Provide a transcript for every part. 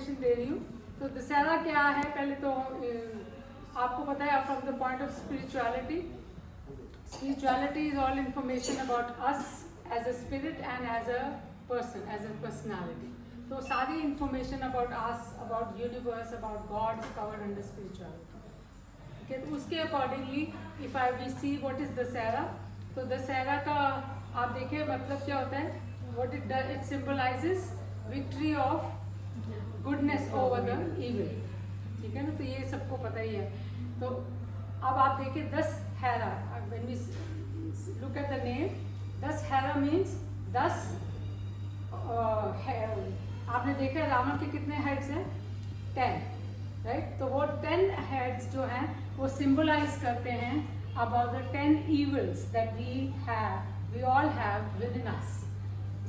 Information दे रही हूँ। तो दशहरा क्या है, पहले तो आपको पता है from the point of spirituality, spirituality is all information about us as a spirit and as a person, as a personality. तो सारी information about us, about universe, about God is covered under spirituality. ठीक है, तो उसके accordingly if I we see what is Dussehra, तो दशहरा का आप देखिए मतलब क्या होता है, what it does, it symbolises victory of goodness over the evil. ठीक है ना, तो ये सबको पता ही है। तो अब आप देखिए Dussehra, when we look at the name, Dussehra means 10। आपने देखा रावण के कितने हेड्स हैं, 10, राइट। तो वो 10 हेड्स जो हैं वो सिंबलाइज करते हैं about the 10 evils that we all have within us.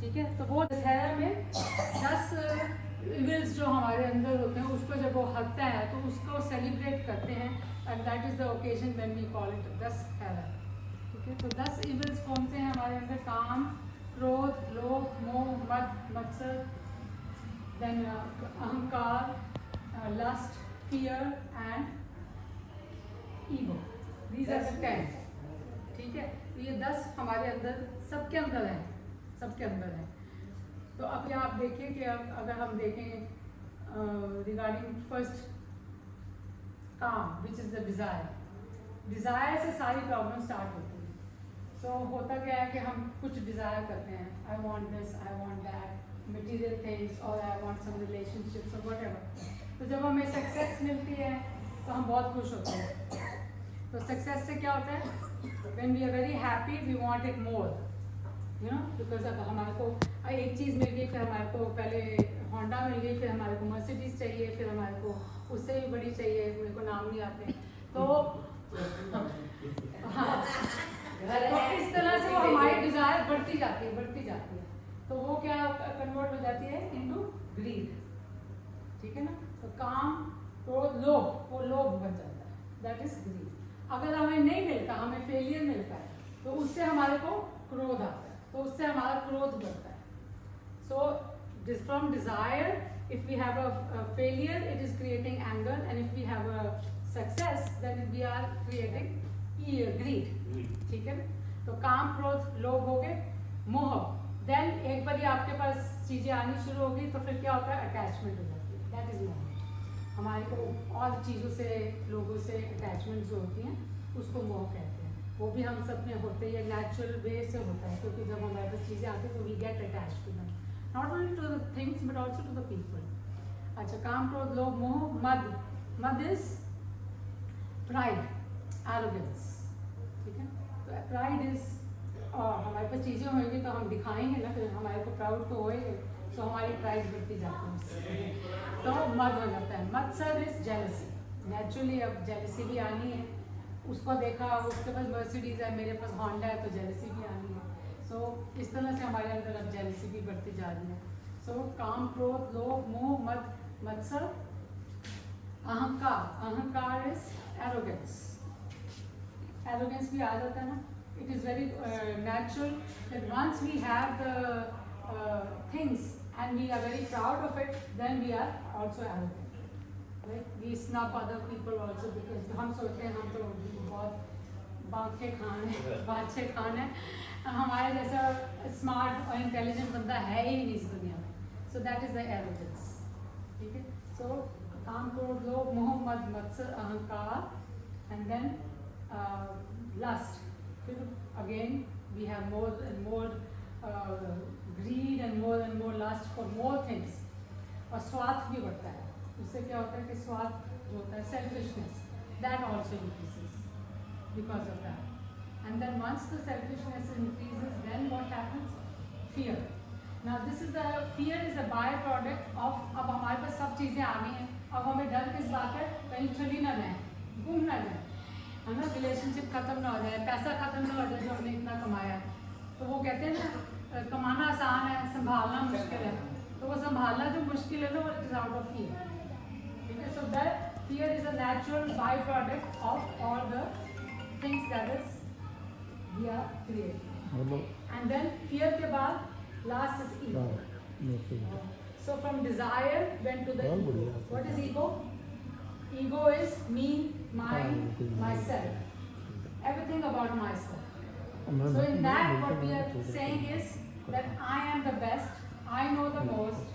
ठीक है, तो वो दशहरा में 10 इविल्स जो हमारे अंदर होते हैं उसको जब वो हटता है तो उसको सेलिब्रेट करते हैं, and that is the occasion when we call it Dussehra. ठीक है, तो 10 इविल्स कौन से हैं हमारे अंदर, काम, क्रोध, लोभ, मोह, मद, मत्सर, देन अहंकार, lust, fear and ego. These are the 10। ठीक है, तो ये 10 हमारे अंदर, सबके अंदर है, सबके अंदर है। तो अभी आप देखिए कि अगर हम देखें रिगार्डिंग फर्स्ट काम which is the desire, desire से सारी प्रॉब्लम स्टार्ट होती है। सो होता क्या है कि हम कुछ डिज़ायर करते हैं, I want this, I want that, material things, और आई वांट सम रिलेशनशिप्स और व्हाटएवर। तो जब हमें सक्सेस मिलती है तो हम बहुत खुश होते हैं। तो सक्सेस से क्या होता है, when we are very happy we want it more, you know, because अब हमारे को एक चीज़ मिल गई, फिर हमारे को पहले होंडा मिल गई, फिर हमारे को मर्सिडीज चाहिए, फिर हमारे को उससे भी बड़ी चाहिए, मेरे को नाम नहीं आते। तो हाँ, तो इस तरह से वो हमारी डिज़ायर बढ़ती जाती है, बढ़ती जाती है। तो वो क्या कन्वर्ट हो जाती है इनटू ग्रीड। ठीक है ना, तो काम, क्रोध, लोभ, वो लोभ बन जाता है, दैट इज ग्रीड। अगर हमें नहीं मिलता, हमें फेलियर मिलता है, तो उससे हमारे को क्रोध आता है, तो उससे हमारा क्रोध बढ़ता है। So from desire, if we have a failure it is creating anger, and if we have a success then we are creating greed. ठीक है, तो काम, क्रोध, लोभ हो गए। मोह, देन एक बार आपके पास चीजें आनी शुरू होगी तो फिर क्या होता है, अटैचमेंट हो जाती है, दैट इज मोह। हमारे को और चीज़ों से, लोगों से अटैचमेंट जो होती हैं उसको मोह कहते हैं। वो भी हम सब में होते हैं, नेचुरल वे से होता है, क्योंकि जब हमारे पास चीज़ें आती हैं तो we get attach to them, not only to the things but also to the people. अच्छा, काम, क्रोध, लोभ, मोह। मद, मद इज प्राइड, एरोगेंस। ठीक है, तो प्राइड इज, हमारे पास चीज़ें होंगी तो हम दिखाएंगे ना, फिर हमारे को प्राउड तो होएंगे, तो हमारी प्राइड बढ़ती जाती है उससे, तो मद हो जाता है। मत्सर इज जेलसी, नेचुरली अब जेलसी भी आनी है, उसको देखा उसके पास मर्सिडीज है, मेरे पास होंडा है, तो जेलसी भी आनी है। सो इस तरह से हमारे अंदर अब जेलसी भी बढ़ती जा रही है। सो काम, क्रोध, लोभ, मोह, मद, मत्सर, अहंकार, अहंकार इज एरोगेंस, एरोगेंस भी आ जाता है ना। It is very natural that once we have the things and we are very proud of it, then we are also arrogant, right? We snub other people also because हम सोचते हैं हम तो बहुत बांके खान है, बादशाह खान है, हमारे जैसा स्मार्ट और इंटेलिजेंट बंदा है ही नहीं इस दुनिया में। So that is the arrogance. ठीक है, so काम, क्रोध, लोभ, मोह, मद, मत्सर, अहंकार, and then lust. Again we have more and more greed and more lust for more things. और स्वार्थ भी बढ़ता है, उससे क्या होता है कि स्वार्थ जो होता है, selfishness, that also increases because of that. And then once the selfishness increases, then what happens? Fear. Now this is the fear is a byproduct of, अब हमारे पास सब चीज़ें आ गई हैं, अब हमें डर किस बात है, कहीं चली ना जाए, घूम ना जाए, है ना, रिलेशनशिप खत्म ना हो जाए, पैसा खत्म ना हो जाए जो हमने इतना कमाया है। तो वो कहते हैं ना, कमाना आसान है, संभालना मुश्किल है। तो वो संभालना जो मुश्किल है ना, वो it is out of fear. ठीक है, so that fear is a natural by product of all the things that is we are creating. And then fear के बाद last is ego. So from desire went to the ego. What is ego? Ego is me, mine, myself. Everything about myself. So in that what we are saying is that I am the best, I know the most.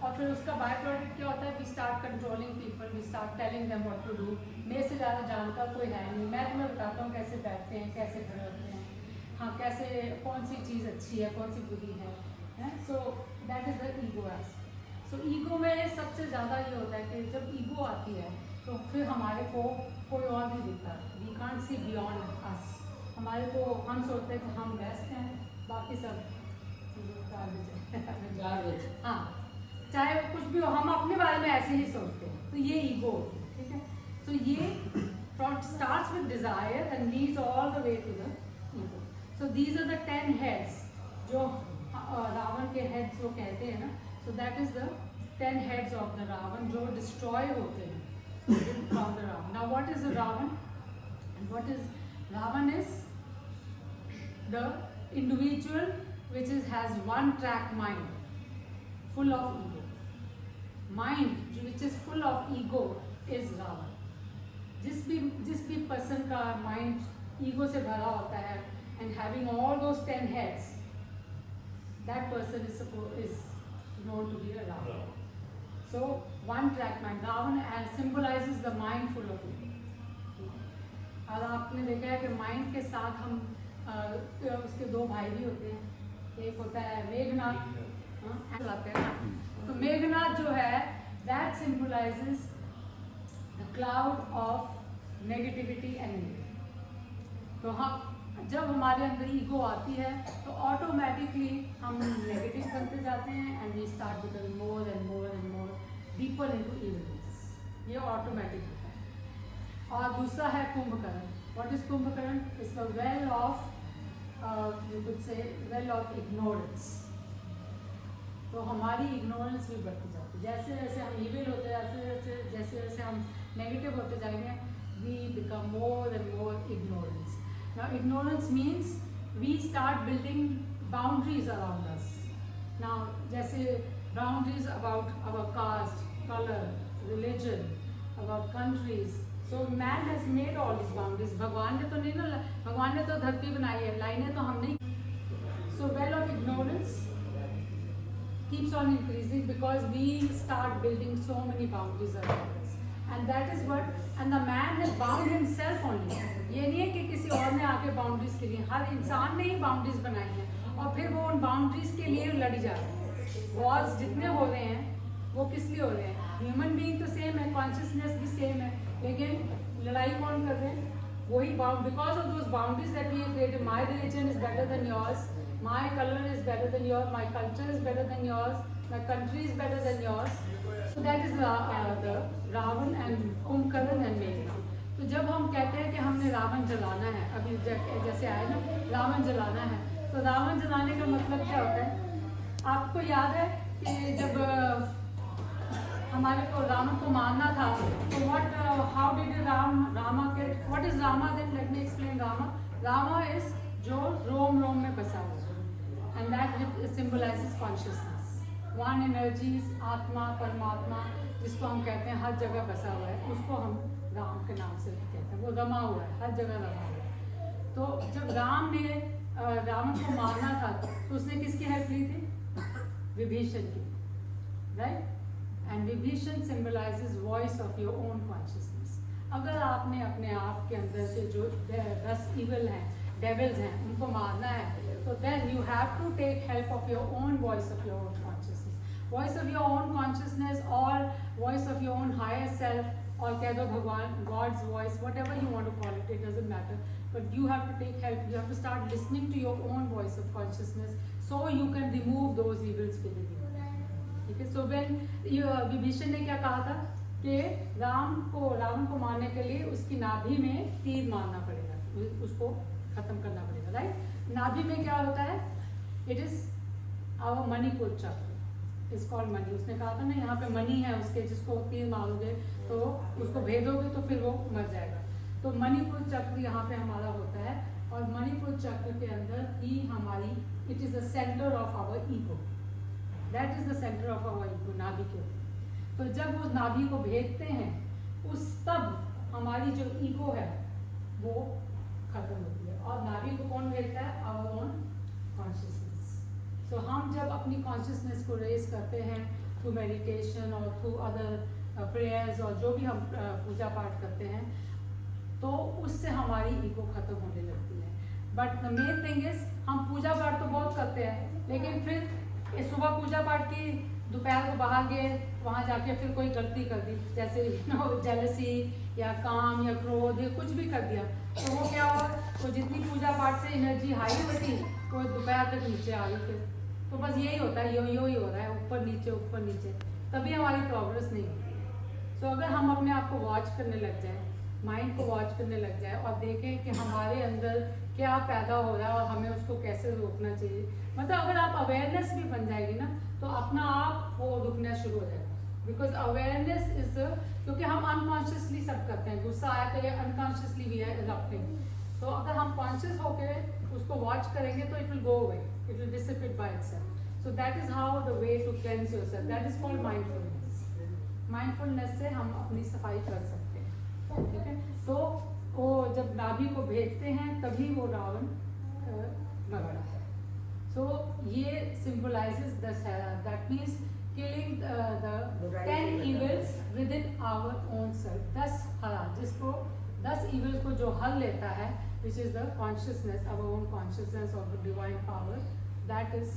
और फिर उसका by product क्या होता है? We start controlling people, we start telling them what to do. मेरे से ज़्यादा जानकार कोई है नहीं, मैं तुम्हें बताता हूँ कैसे बैठते हैं, कैसे खड़े होते हैं, हाँ कैसे, कौन सी चीज़ अच्छी है, कौन सी बुरी है. So that is the ego aspect. So ego में सबसे ज़्यादा ये होता है कि जब ईगो आती है तो फिर हमारे को कोई और नहीं दिखता. We can't see beyond us. हमारे को, हम सोचते हैं कि हम बेस्ट हैं, बाकी सब गार्बेज. हाँ, चाहे वो कुछ भी हो, हम अपने बारे में ऐसे ही सोचते हैं. तो ये ईगो होती है, ठीक है. तो ये from starts with desire and leads all the way to the ego. So these are the 10 heads जो रावण के हेड्स वो कहते हैं ना. So that is the 10 heads of the Ravan जो डिस्ट्रॉय होते हैं from the Ravan. Now what is the Ravan and what is Ravan? Is the individual which has one track mind full of ego. Mind which is full of ego is Ravan. जिस भी person का mind ego से भरा होता है and having all those 10 heads, that person is known to be a Ravan. So one track mind. Ravan symbolizes the mind full of ego. और आपने देखा है कि mind के साथ हम उसके दो भाई भी होते हैं. एक होता है मेघनाथ, चलाते हैं ना. तो मेघनाथ जो है that symbolizes the cloud of negativity and. तो हम जब हमारे अंदर ईगो आती है तो ऑटोमेटिकली हम नेगेटिव बनते जाते हैं and we start becoming more and more and more deeper into evilness. ये ऑटोमेटिक होता है. और दूसरा है Kumbhakarna. What is Kumbhakarna? It's the well of you could say well of ignorance. तो हमारी ignorance भी बढ़ती जाती है. जैसे जैसे हम evil होते हैं, जैसे जैसे हम negative होते जाएंगे, we become more and more ignorance. Now ignorance means we start building boundaries around us. Now जैसे boundaries about our caste, color, religion, about countries. So man has made all these boundaries. भगवान ने तो नहीं ना, भगवान ने तो धरती बनाई है, लाइनें तो हम नहीं. So well of ignorance keeps on increasing because we start building so many boundaries around us, and that is what. And the man has bound himself only. ये नहीं है कि किसी और ने आके boundaries के लिए, हर इंसान ने ही boundaries बनाई हैं और फिर वो उन boundaries के लिए लड़ी जा रहे हैं. Wars जितने हो रहे हैं वो किस लिए हो रहे हैं? ह्यूमन बीइंग तो सेम है, कॉन्शियसनेस भी सेम है, लेकिन लड़ाई कौन कर रहे हैं? वही bound. Because of those boundaries that we created. My religion is better than yours, my colour is better than yours, my culture is better than yours, my country is better than yours. So that is the Ravan and Kumbhakarna and Meghnath. तो जब हम कहते हैं कि हमने रावण जलाना है, अभी जैसे आया ना रावण जलाना है, तो रावण जलाने का मतलब क्या होता है? आपको याद है कि जब हमारे को रावण को मारना था, तो what how did Rama get, what is Rama? Then let me explain Rama. Rama is जो रोम में बसा हुआ, and that symbolises consciousness. One energies, आत्मा, परमात्मा जिसको हम कहते हैं हर जगह बसा हुआ है, उसको हम राम के नाम से कहते हैं. वो रमा हुआ है, हर जगह रमा हुआ है. तो जब राम ने रावण को मारना था तो उसने किसकी हेल्प ली थी? विभीषण की, right. And Vibhishan symbolizes voice of your own consciousness. अगर आपने अपने आप के अंदर से जो 10 evil हैं, devils हैं, उनको मारना है, तो then you have to take help of your own voice of your own consciousness. Voice of your own consciousness or voice of your own higher self, or कह दो भगवान, God's voice, whatever you want to call it, it doesn't matter. But you have to take help. You have to start listening to your own voice of consciousness so you can remove those evils within you. ठीक है. सो विभीषण ने क्या कहा था कि रावण को मारने के लिए उसकी नाभि में तीर मारना पड़ेगा, उसको खत्म करना पड़ेगा, राइट. नाभि में क्या होता है? इट इज आवर मणिपुर चक्र, इज कॉल्ड मणि. उसने कहा था ना यहाँ पे मणि है उसके, जिसको तीर मारोगे तो उसको भेदोगे तो फिर वो मर जाएगा. तो मणिपुर चक्र यहाँ पे हमारा होता है, और मणिपुर चक्र के अंदर ही हमारी, it is the centre of our ego. That is the centre of our ego, नाभि के ऊपर। तो जब वो नाभि को भेदते हैं उस तब हमारी जो ईगो है वो खत्म होती है। और नाभि को कौन भेजता है? Our own consciousness. सो हम जब अपनी कॉन्शियसनेस को रेज करते हैं थ्रू मेडिटेशन और थ्रू अदर प्रेयर्स और जो भी हम पूजा पाठ करते हैं, तो उससे हमारी ईगो खत्म होने लगती है। But the main thing is हम पूजा पाठ तो बहुत करते हैं, लेकिन फिर सुबह पूजा पाठ की, दोपहर को बाहर गए, वहाँ जाके फिर कोई गलती कर दी, जैसे जेलसी या काम या क्रोध या कुछ भी कर दिया, तो वो क्या हुआ, तो जितनी पूजा पाठ से एनर्जी हाई हुई थी वो दोपहर तक नीचे आ गई। फिर तो बस यही होता है, यो ही हो रहा है, ऊपर नीचे, तभी हमारी प्रोग्रेस नहीं होती है। सो अगर हम अपने आप को वॉच करने लग जाए, माइंड को वॉच करने लग जाए और देखें कि हमारे अंदर क्या पैदा हो रहा है और हमें उसको कैसे रोकना चाहिए, मतलब अगर आप अवेयरनेस भी बन जाएगी ना, तो अपना आप वो रुकना शुरू हो जाएगा। बिकॉज अवेयरनेस इज, क्योंकि हम अनकॉन्शियसली सब करते हैं, गुस्सा आया तो ये अनकॉन्शियसली भी है इरप्टिंग। तो अगर हम कॉन्शियस होकर उसको वॉच करेंगे तो it will go away, it will dissipate by itself. So that is how the way to cleanse yourself, that is called mindfulness. Mindfulness से हम अपनी सफाई कर सकते हैं, ठीक है। तो वो जब नाभि को भेजते हैं तभी वो रावण मरता है। सो ये symbolizes Dussehra, that means killing the 10 evils within our own self। 10 हरा, जिसको 10 evils को जो हर लेता है, which is the consciousness, our own consciousness of the divine power, that is,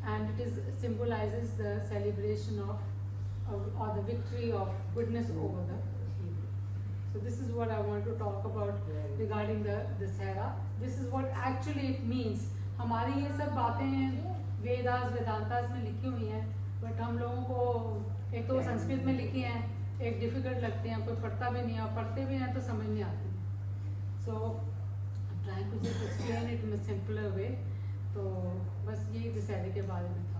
and it is symbolizes the celebration of or the victory of goodness over the evil। So this is what I want to talk about regarding the Dasahara। This is what actually it means। हमारी ये सब बातें वेदास वेदांतास में लिखी हुई हैं, but हम लोगों को एक तो संस्कृत में लिखी हैं, एक डिफिकल्ट लगती हैं, कोई पढ़ता भी नहीं है, पढ़ते भी हैं तो समझ नहीं आती। So trying to just explain it in a simpler way. तो बस यही दशहरे के बारे में था।